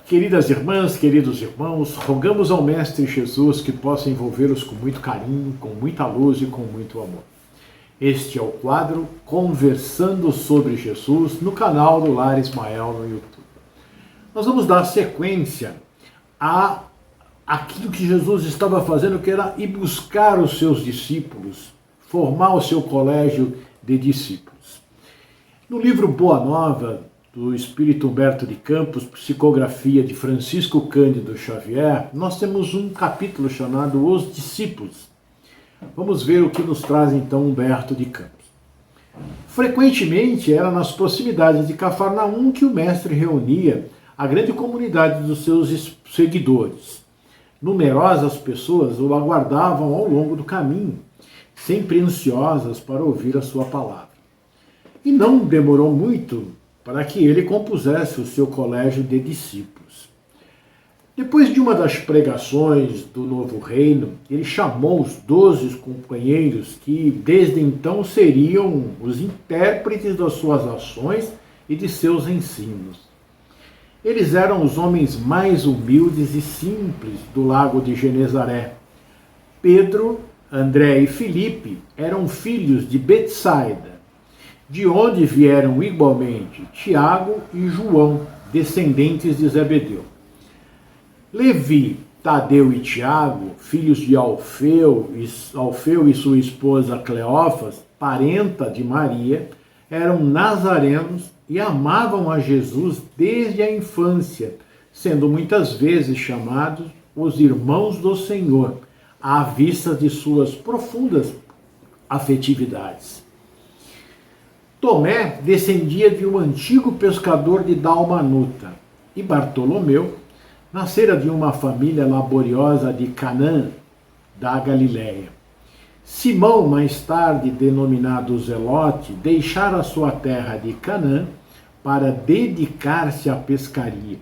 Queridas irmãs, queridos irmãos, rogamos ao Mestre Jesus que possa envolvê-los com muito carinho, com muita luz e com muito amor. Este é o quadro Conversando sobre Jesus no canal do Lar Ismael no YouTube. Nós vamos dar sequência a aquilo que Jesus estava fazendo, que era ir buscar os seus discípulos, formar o seu colégio de discípulos. No livro Boa Nova, do Espírito Humberto de Campos, psicografia de Francisco Cândido Xavier, nós temos um capítulo chamado Os Discípulos. Vamos ver o que nos traz então Humberto de Campos. Frequentemente era nas proximidades de Cafarnaum que o mestre reunia a grande comunidade dos seus seguidores. Numerosas pessoas o aguardavam ao longo do caminho, sempre ansiosas para ouvir a sua palavra. E não demorou muito para que ele compusesse o seu colégio de discípulos. Depois de uma das pregações do novo reino, ele chamou os 12 companheiros que desde então seriam os intérpretes das suas ações e de seus ensinos. Eles eram os homens mais humildes e simples do lago de Genezaré. Pedro, André e Filipe eram filhos de Betsaida, de onde vieram igualmente Tiago e João, descendentes de Zebedeu. Levi, Tadeu e Tiago, filhos de Alfeu e sua esposa Cleófas, parenta de Maria, eram nazarenos e amavam a Jesus desde a infância, sendo muitas vezes chamados os irmãos do Senhor, à vista de suas profundas afetividades. Tomé descendia de um antigo pescador de Dalmanuta, e Bartolomeu nascera de uma família laboriosa de Canaã, da Galiléia. Simão, mais tarde denominado Zelote, deixara sua terra de Canaã para dedicar-se à pescaria.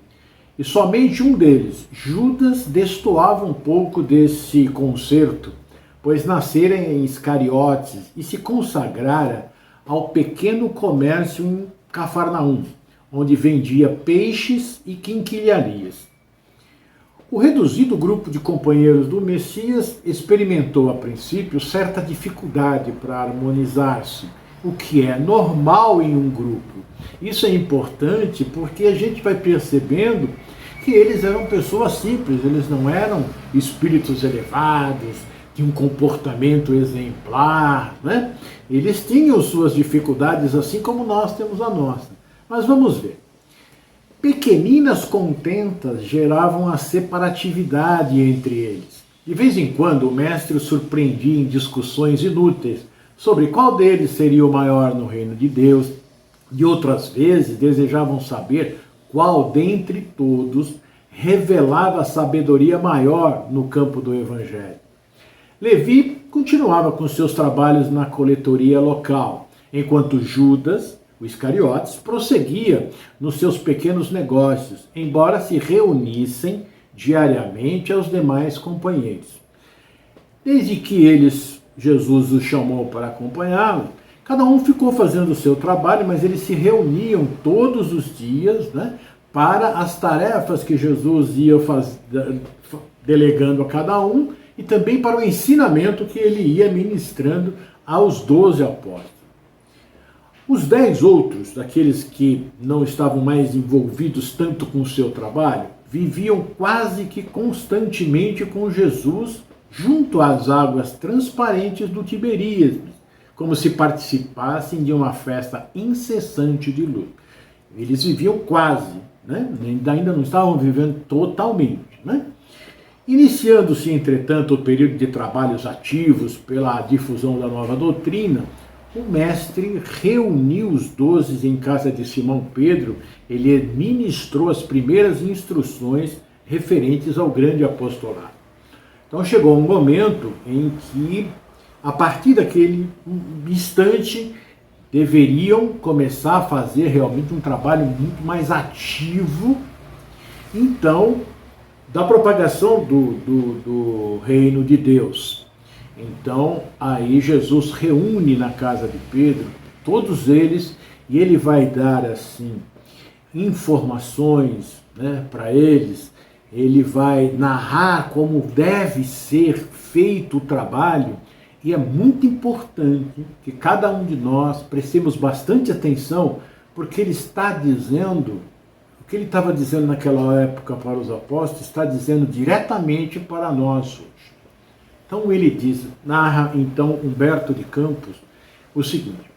E somente um deles, Judas, destoava um pouco desse concerto, pois nascera em Iscariotes e se consagrara ao pequeno comércio em Cafarnaum, onde vendia peixes e quinquilharias. O reduzido grupo de companheiros do Messias experimentou a princípio certa dificuldade para harmonizar-se, o que é normal em um grupo. Isso é importante porque a gente vai percebendo que eles eram pessoas simples, eles não eram espíritos elevados, de um comportamento exemplar, né? Eles tinham suas dificuldades, assim como nós temos a nossa. Mas vamos ver. Pequeninas contentas geravam a separatividade entre eles. De vez em quando, o mestre os surpreendia em discussões inúteis sobre qual deles seria o maior no reino de Deus. De outras vezes, desejavam saber qual dentre todos revelava a sabedoria maior no campo do evangelho. Levi continuava com seus trabalhos na coletoria local, enquanto Judas, o Iscariotes, prosseguia nos seus pequenos negócios, embora se reunissem diariamente aos demais companheiros. Desde que Jesus os chamou para acompanhá-lo, cada um ficou fazendo o seu trabalho, mas eles se reuniam todos os dias, né, para as tarefas que Jesus ia delegando a cada um, e também para o ensinamento que ele ia ministrando aos 12 apóstolos. Os 10 outros, daqueles que não estavam mais envolvidos tanto com o seu trabalho, viviam quase que constantemente com Jesus junto às águas transparentes do Tiberíades, como se participassem de uma festa incessante de luz. Eles viviam quase, né? Ainda não estavam vivendo totalmente, né? Iniciando-se, entretanto, o período de trabalhos ativos pela difusão da nova doutrina, o mestre reuniu os 12 em casa de Simão Pedro, ele ministrou as primeiras instruções referentes ao grande apostolado. Então chegou um momento em que, a partir daquele instante, deveriam começar a fazer realmente um trabalho muito mais ativo, então, da propagação do reino de Deus. Então, aí Jesus reúne na casa de Pedro todos eles e ele vai dar assim informações, né, para eles, ele vai narrar como deve ser feito o trabalho, e é muito importante que cada um de nós prestemos bastante atenção, porque ele está dizendo, o que ele estava dizendo naquela época para os apóstolos, está dizendo diretamente para nós hoje. Então ele diz, narra então Humberto de Campos, o seguinte: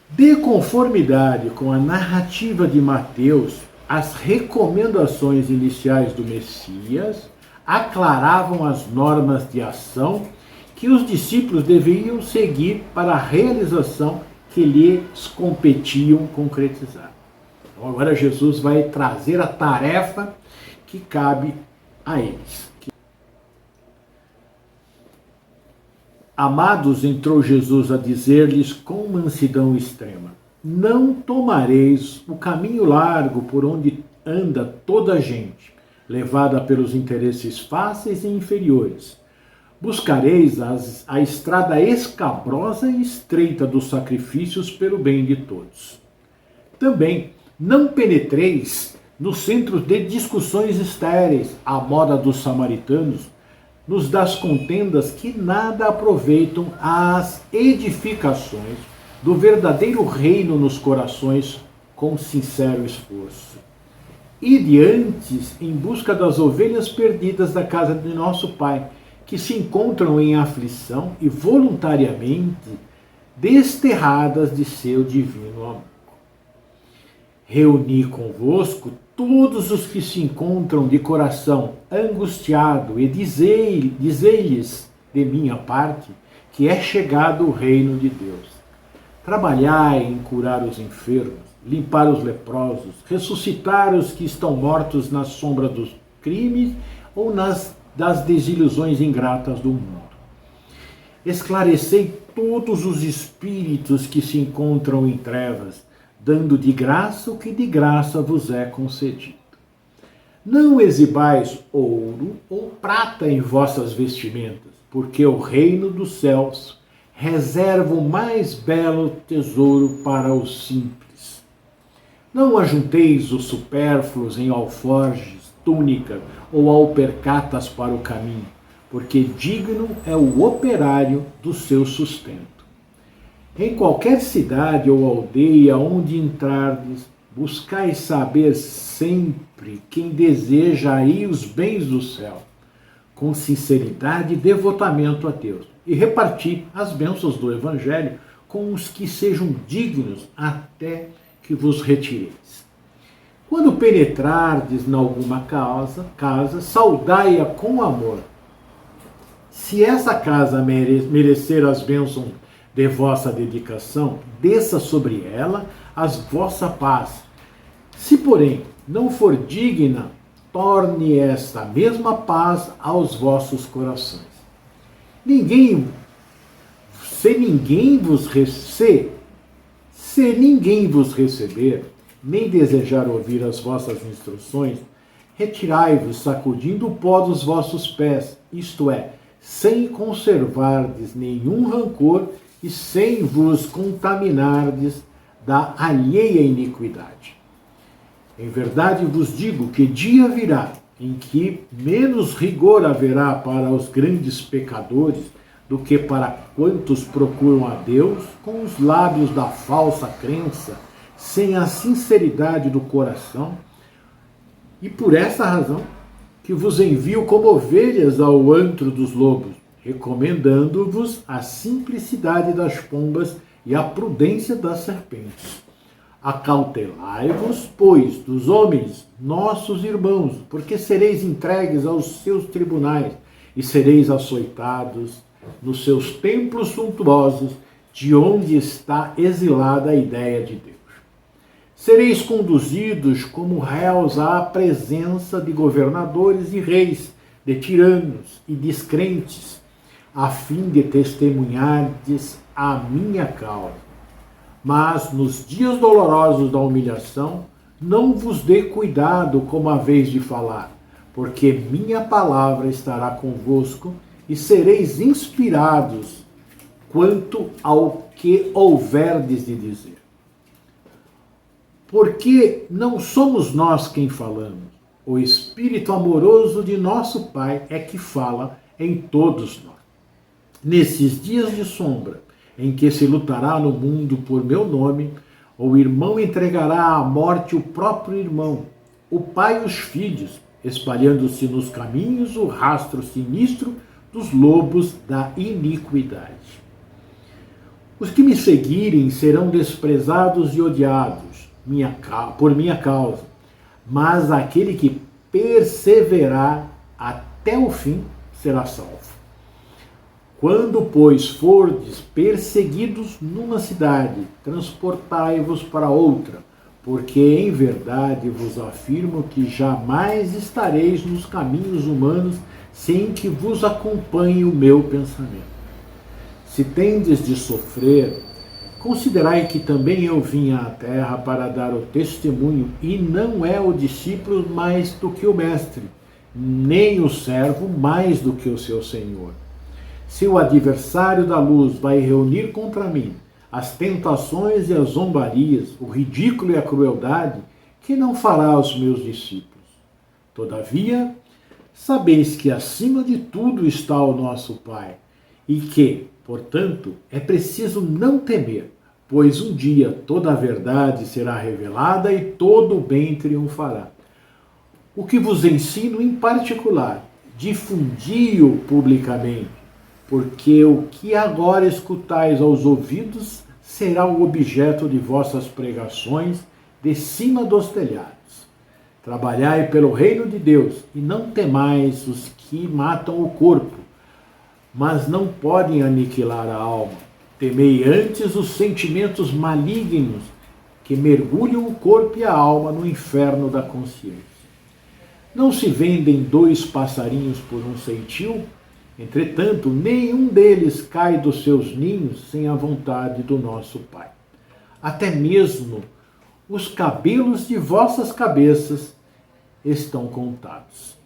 de conformidade com a narrativa de Mateus, as recomendações iniciais do Messias aclaravam as normas de ação que os discípulos deveriam seguir para a realização que lhes competiam concretizar. Então agora Jesus vai trazer a tarefa que cabe a eles. Amados, entrou Jesus a dizer-lhes com mansidão extrema: não tomareis o caminho largo por onde anda toda a gente, levada pelos interesses fáceis e inferiores. Buscareis a estrada escabrosa e estreita dos sacrifícios pelo bem de todos. Também não penetreis nos centros de discussões estéreis, à moda dos samaritanos, nos das contendas que nada aproveitam às edificações do verdadeiro reino nos corações com sincero esforço. Ide antes em busca das ovelhas perdidas da casa de nosso Pai, que se encontram em aflição e voluntariamente desterradas de seu divino amor. Reuni convosco todos os que se encontram de coração angustiado e dizei-lhes de minha parte que é chegado o reino de Deus. Trabalhai em curar os enfermos, limpar os leprosos, ressuscitar os que estão mortos na sombra dos crimes ou das desilusões ingratas do mundo. Esclarecei todos os espíritos que se encontram em trevas, dando de graça o que de graça vos é concedido. Não exibais ouro ou prata em vossas vestimentas, porque o reino dos céus reserva o mais belo tesouro para os simples. Não ajunteis os supérfluos em alforjes, túnica ou alpercatas para o caminho, porque digno é o operário do seu sustento. Em qualquer cidade ou aldeia onde entrardes, buscai saber sempre quem deseja aí os bens do céu, com sinceridade e devotamento a Deus, e reparti as bênçãos do Evangelho com os que sejam dignos até que vos retireis. Quando penetrardes em alguma casa, saudai-a com amor. Se essa casa merecer as bênçãos de vossa dedicação, desça sobre ela a vossa paz. Se, porém, não for digna, torne esta mesma paz aos vossos corações. Se ninguém vos receber, nem desejar ouvir as vossas instruções, retirai-vos, sacudindo o pó dos vossos pés, isto é, sem conservardes nenhum rancor e sem vos contaminardes da alheia iniquidade. Em verdade vos digo que dia virá em que menos rigor haverá para os grandes pecadores do que para quantos procuram a Deus com os lábios da falsa crença, sem a sinceridade do coração. E por essa razão que vos envio como ovelhas ao antro dos lobos, recomendando-vos a simplicidade das pombas e a prudência das serpentes. Acautelai-vos, pois, dos homens, nossos irmãos, porque sereis entregues aos seus tribunais e sereis açoitados nos seus templos suntuosos, de onde está exilada a ideia de Deus. Sereis conduzidos como réus à presença de governadores e reis, de tiranos e descrentes, a fim de testemunhardes a minha causa. Mas nos dias dolorosos da humilhação, não vos dê cuidado como haveis de falar, porque minha palavra estará convosco e sereis inspirados quanto ao que houverdes de dizer. Porque não somos nós quem falamos. O Espírito amoroso de nosso Pai é que fala em todos nós. Nesses dias de sombra, em que se lutará no mundo por meu nome, o irmão entregará à morte o próprio irmão, o pai os filhos, espalhando-se nos caminhos o rastro sinistro dos lobos da iniquidade. Os que me seguirem serão desprezados e odiados por minha causa, mas aquele que perseverar até o fim será salvo. Quando, pois, fordes perseguidos numa cidade, transportai-vos para outra, porque em verdade vos afirmo que jamais estareis nos caminhos humanos sem que vos acompanhe o meu pensamento. Se tendes de sofrer, considerai que também eu vim à terra para dar o testemunho, e não é o discípulo mais do que o mestre, nem o servo mais do que o seu senhor. Se o adversário da luz vai reunir contra mim as tentações e as zombarias, o ridículo e a crueldade, que não fará aos meus discípulos? Todavia, sabeis que acima de tudo está o nosso Pai, e que, portanto, é preciso não temer, pois um dia toda a verdade será revelada e todo o bem triunfará. O que vos ensino em particular, difundi-o publicamente, porque o que agora escutais aos ouvidos será o objeto de vossas pregações de cima dos telhados. Trabalhai pelo reino de Deus e não temais os que matam o corpo, mas não podem aniquilar a alma. Temei antes os sentimentos malignos que mergulham o corpo e a alma no inferno da consciência. Não se vendem 2 passarinhos por um centil? Entretanto, nenhum deles cai dos seus ninhos sem a vontade do nosso Pai. Até mesmo os cabelos de vossas cabeças estão contados.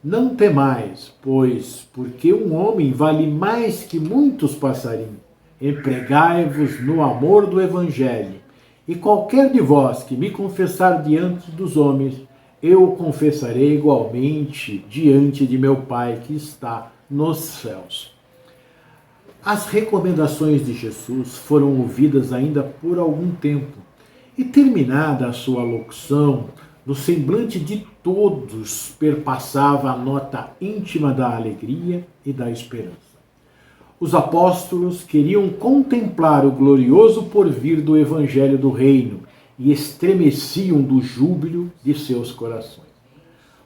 Não temais, pois, porque um homem vale mais que muitos passarinhos. Empregai-vos no amor do Evangelho, e qualquer de vós que me confessar diante dos homens, eu o confessarei igualmente diante de meu Pai que está nos céus. As recomendações de Jesus foram ouvidas ainda por algum tempo, e terminada a sua locução, no semblante de todos perpassava a nota íntima da alegria e da esperança. Os apóstolos queriam contemplar o glorioso porvir do Evangelho do Reino e estremeciam do júbilo de seus corações.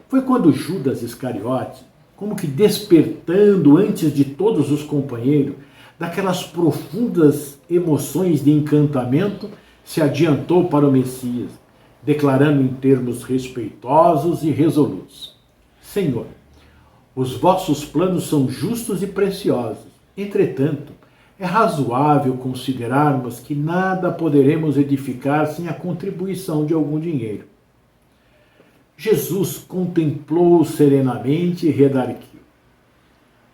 Foi quando Judas Iscariote, como que despertando antes de todos os companheiros, daquelas profundas emoções de encantamento, se adiantou para o Messias, declarando em termos respeitosos e resolutos: Senhor, os vossos planos são justos e preciosos. Entretanto, é razoável considerarmos que nada poderemos edificar sem a contribuição de algum dinheiro. Jesus contemplou serenamente e redarguiu: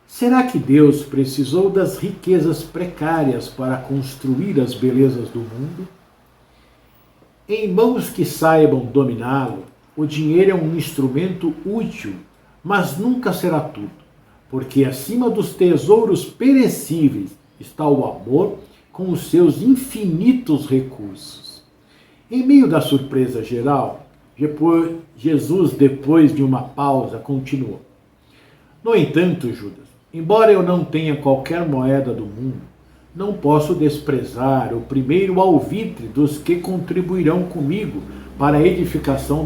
será que Deus precisou das riquezas precárias para construir as belezas do mundo? Em mãos que saibam dominá-lo, o dinheiro é um instrumento útil, mas nunca será tudo, porque acima dos tesouros perecíveis está o amor com os seus infinitos recursos. Em meio da surpresa geral, Jesus, depois de uma pausa, continuou: no entanto, Judas, embora eu não tenha qualquer moeda do mundo, não posso desprezar o primeiro alvitre dos que contribuirão comigo para a edificação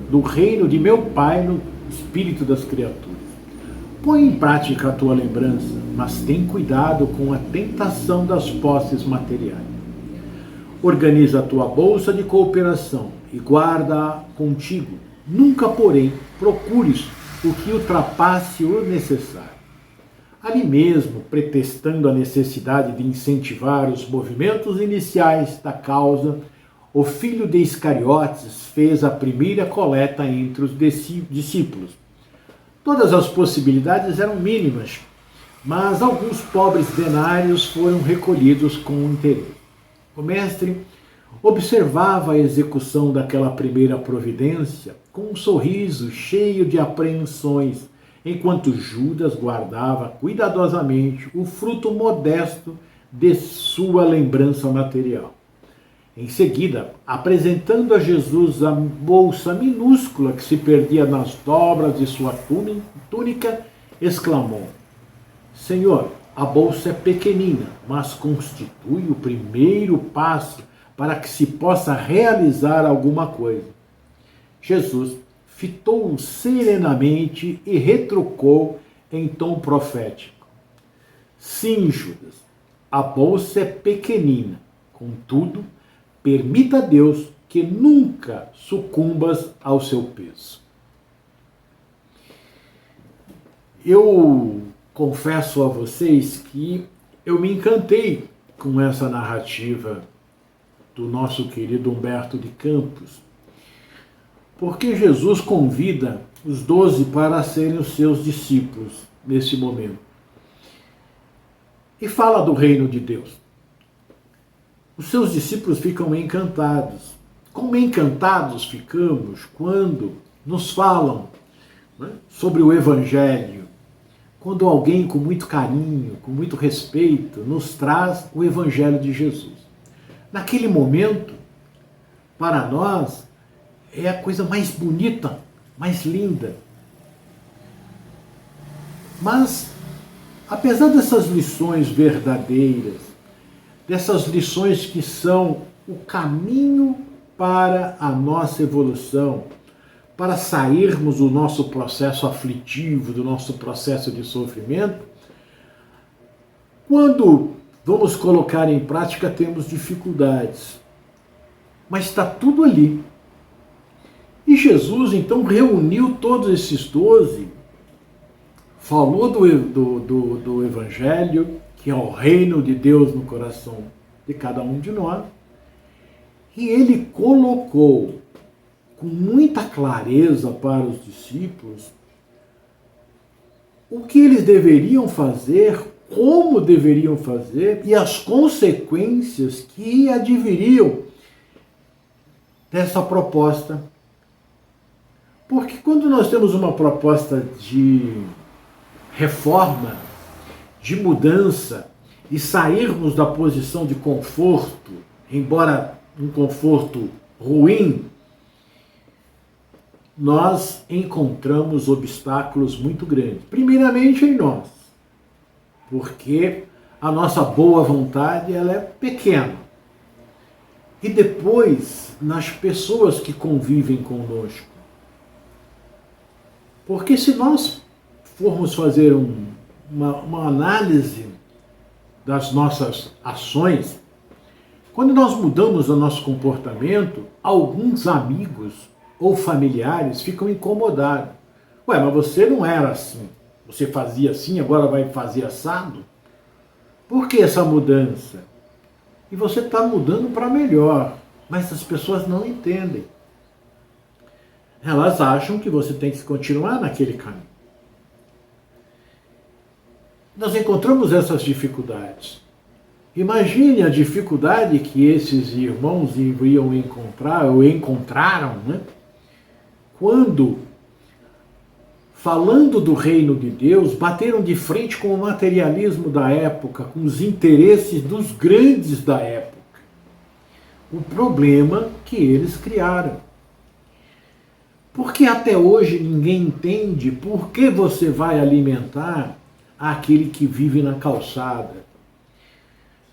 do reino de meu Pai no espírito das criaturas. Põe em prática a tua lembrança, mas tem cuidado com a tentação das posses materiais. Organiza a tua bolsa de cooperação e guarda-a contigo. Nunca, porém, procures o que ultrapasse o necessário. Ali mesmo, pretextando a necessidade de incentivar os movimentos iniciais da causa, o filho de Iscariotes fez a primeira coleta entre os discípulos. Todas as possibilidades eram mínimas, mas alguns pobres denários foram recolhidos com interesse. O mestre observava a execução daquela primeira providência com um sorriso cheio de apreensões, enquanto Judas guardava cuidadosamente o fruto modesto de sua lembrança material. Em seguida, apresentando a Jesus a bolsa minúscula que se perdia nas dobras de sua túnica, exclamou: Senhor, a bolsa é pequenina, mas constitui o primeiro passo para que se possa realizar alguma coisa. Jesus fitou-o serenamente e retrucou em tom profético: Sim, Judas, a bolsa é pequenina, contudo, permita a Deus que nunca sucumbas ao seu peso. Eu confesso a vocês que eu me encantei com essa narrativa do nosso querido Humberto de Campos, porque Jesus convida os 12 para serem os seus discípulos nesse momento. E fala do reino de Deus. Os seus discípulos ficam encantados. Como encantados ficamos quando nos falam, né, sobre o Evangelho, quando alguém com muito carinho, com muito respeito, nos traz o Evangelho de Jesus. Naquele momento, para nós, é a coisa mais bonita, mais linda. Mas, apesar dessas lições verdadeiras, dessas lições que são o caminho para a nossa evolução, para sairmos do nosso processo aflitivo, do nosso processo de sofrimento, quando vamos colocar em prática temos dificuldades. Mas está tudo ali. E Jesus então reuniu todos esses 12, falou do Evangelho, que é o reino de Deus no coração de cada um de nós, e ele colocou com muita clareza para os discípulos o que eles deveriam fazer, como deveriam fazer e as consequências que adviriam dessa proposta. Porque quando nós temos uma proposta de reforma, de mudança e sairmos da posição de conforto, embora um conforto ruim, nós encontramos obstáculos muito grandes. Primeiramente em nós, porque a nossa boa vontade ela é pequena. E depois nas pessoas que convivem conosco. Porque se nós formos fazer uma análise das nossas ações, quando nós mudamos o nosso comportamento, alguns amigos ou familiares ficam incomodados. Ué, mas você não era assim. Você fazia assim, agora vai fazer assado? Por que essa mudança? E você está mudando para melhor, mas as pessoas não entendem. Elas acham que você tem que continuar naquele caminho. Nós encontramos essas dificuldades. Imagine a dificuldade que esses irmãos iriam encontrar, ou encontraram, né? Quando, falando do reino de Deus, bateram de frente com o materialismo da época, com os interesses dos grandes da época. O problema que eles criaram. Porque até hoje ninguém entende por que você vai alimentar aquele que vive na calçada.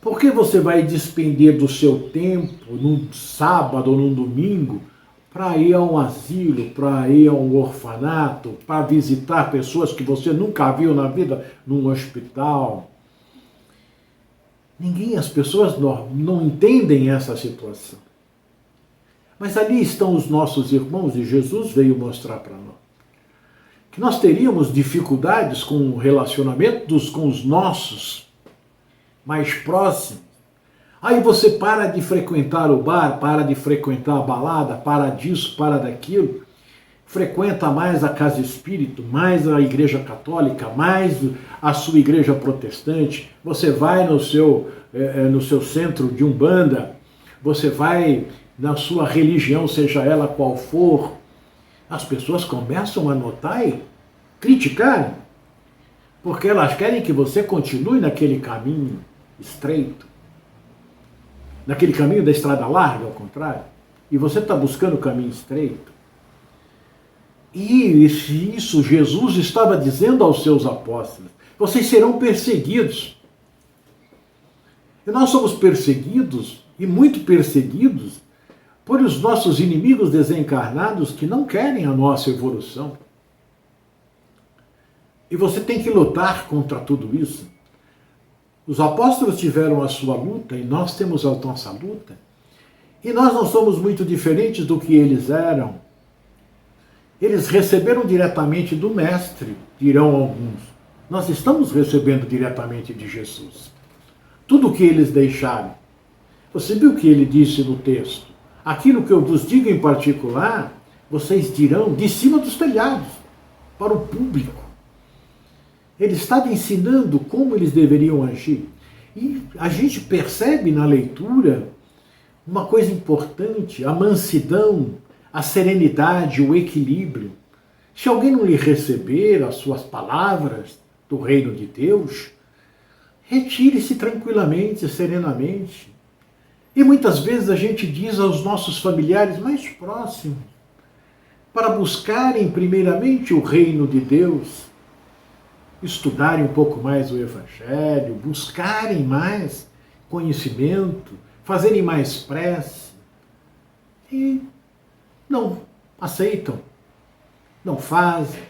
Por que você vai despender do seu tempo num sábado ou num domingo para ir a um asilo, para ir a um orfanato, para visitar pessoas que você nunca viu na vida num hospital? As pessoas não entendem essa situação. Mas ali estão os nossos irmãos e Jesus veio mostrar para nós que nós teríamos dificuldades com o relacionamento com os nossos mais próximos. Aí você para de frequentar o bar, para de frequentar a balada, para disso, para daquilo, frequenta mais a casa espírita, mais a igreja católica, mais a sua igreja protestante, você vai no seu centro de umbanda, você vai na sua religião, seja ela qual for, as pessoas começam a notar e criticar, porque elas querem que você continue naquele caminho estreito, naquele caminho da estrada larga, ao contrário, e você está buscando o caminho estreito. E isso Jesus estava dizendo aos seus apóstolos: vocês serão perseguidos. E nós somos perseguidos, e muito perseguidos, por os nossos inimigos desencarnados que não querem a nossa evolução. E você tem que lutar contra tudo isso. Os apóstolos tiveram a sua luta e nós temos a nossa luta. E nós não somos muito diferentes do que eles eram. Eles receberam diretamente do Mestre, dirão alguns. Nós estamos recebendo diretamente de Jesus. Tudo o que eles deixaram. Você viu o que ele disse no texto? Aquilo que eu vos digo em particular, vocês dirão de cima dos telhados, para o público. Ele estava ensinando como eles deveriam agir. E a gente percebe na leitura uma coisa importante: a mansidão, a serenidade, o equilíbrio. Se alguém não lhe receber as suas palavras do reino de Deus, retire-se tranquilamente, serenamente. E muitas vezes a gente diz aos nossos familiares mais próximos, para buscarem primeiramente o reino de Deus, estudarem um pouco mais o Evangelho, buscarem mais conhecimento, fazerem mais prece. E não aceitam, não fazem,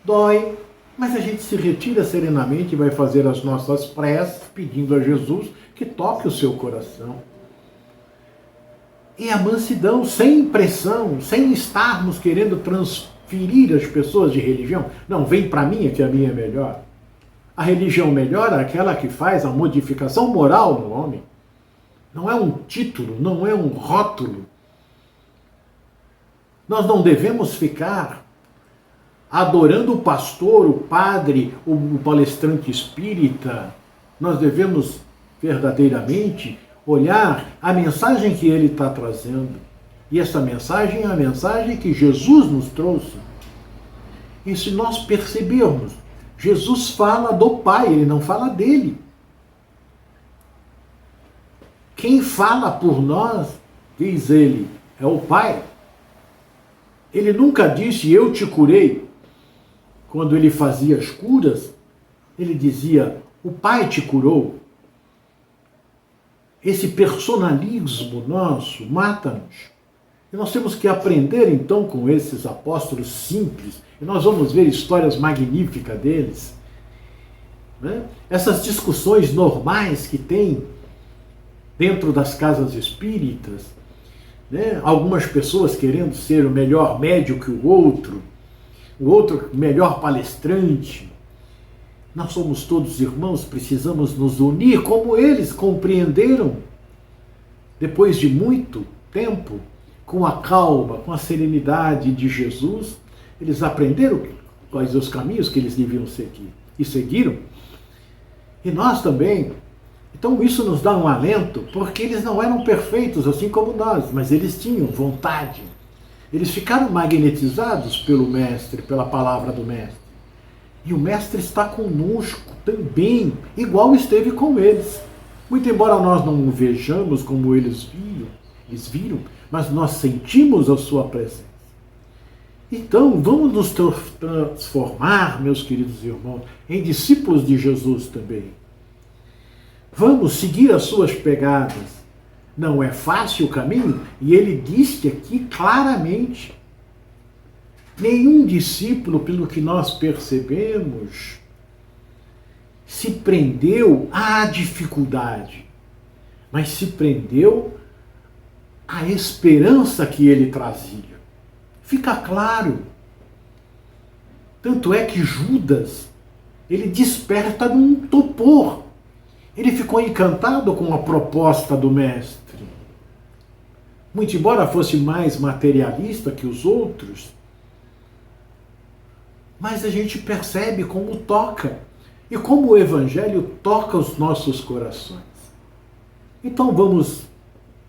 dói, mas a gente se retira serenamente e vai fazer as nossas preces, pedindo a Jesus que toque o seu coração. E a mansidão, sem pressão, sem estarmos querendo transferir as pessoas de religião. Não, vem para mim que a minha é melhor. A religião melhor é aquela que faz a modificação moral no homem. Não é um título, não é um rótulo. Nós não devemos ficar adorando o pastor, o padre, o palestrante espírita. Nós devemos verdadeiramente olhar a mensagem que ele está trazendo. E essa mensagem é a mensagem que Jesus nos trouxe. E se nós percebermos, Jesus fala do Pai, ele não fala dele. Quem fala por nós, diz ele, é o Pai. Ele nunca disse, eu te curei. Quando ele fazia as curas, ele dizia, o Pai te curou. Esse personalismo nosso mata-nos. E nós temos que aprender então com esses apóstolos simples. E nós vamos ver histórias magníficas deles. Né? Essas discussões normais que tem dentro das casas espíritas. Né? Algumas pessoas querendo ser o melhor médium que o outro melhor palestrante. Nós somos todos irmãos, precisamos nos unir como eles compreenderam, depois de muito tempo, com a calma, com a serenidade de Jesus, eles aprenderam quais os caminhos que eles deviam seguir e seguiram. E nós também. Então isso nos dá um alento, porque eles não eram perfeitos assim como nós, mas eles tinham vontade. Eles ficaram magnetizados pelo Mestre, pela palavra do Mestre. E o Mestre está conosco também, igual esteve com eles. Muito embora nós não o vejamos como eles viram, mas nós sentimos a sua presença. Então, vamos nos transformar, meus queridos irmãos, em discípulos de Jesus também. Vamos seguir as suas pegadas. Não é fácil o caminho, e ele disse aqui claramente, nenhum discípulo, pelo que nós percebemos, se prendeu à dificuldade, mas se prendeu à esperança que ele trazia. Fica claro. Tanto é que Judas, ele desperta num topor. Ele ficou encantado com a proposta do Mestre. Muito embora fosse mais materialista que os outros, mas a gente percebe como toca e como o Evangelho toca os nossos corações. Então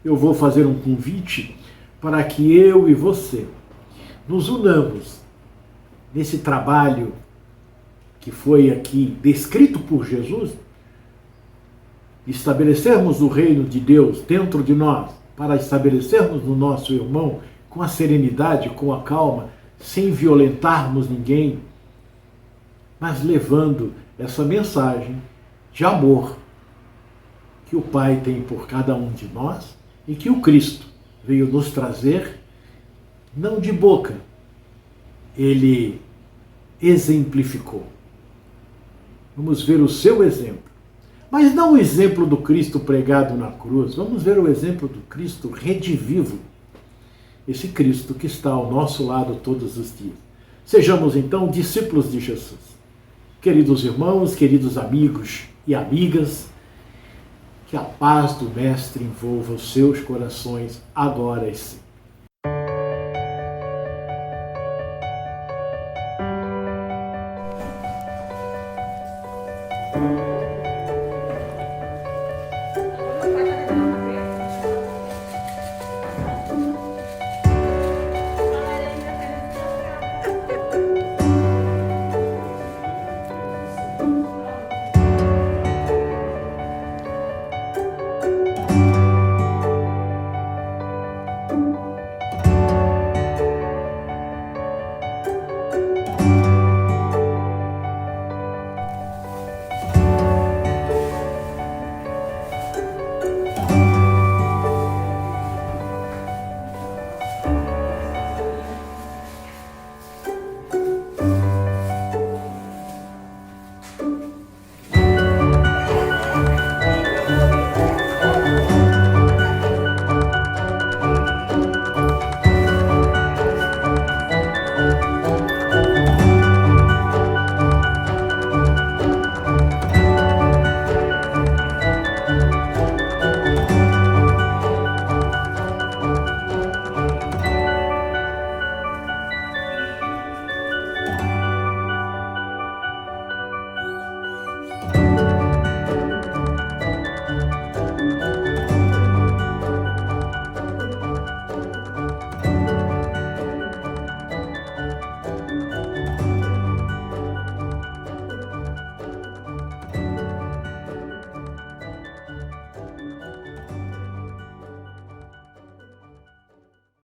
eu vou fazer um convite para que eu e você nos unamos nesse trabalho que foi aqui descrito por Jesus, estabelecermos o reino de Deus dentro de nós, para estabelecermos no nosso irmão com a serenidade, com a calma, sem violentarmos ninguém, mas levando essa mensagem de amor que o Pai tem por cada um de nós e que o Cristo veio nos trazer, não de boca, ele exemplificou. Vamos ver o seu exemplo. Mas não o exemplo do Cristo pregado na cruz, vamos ver o exemplo do Cristo redivivo. Esse Cristo que está ao nosso lado todos os dias. Sejamos então discípulos de Jesus. Queridos irmãos, queridos amigos e amigas, que a paz do Mestre envolva os seus corações agora e sempre.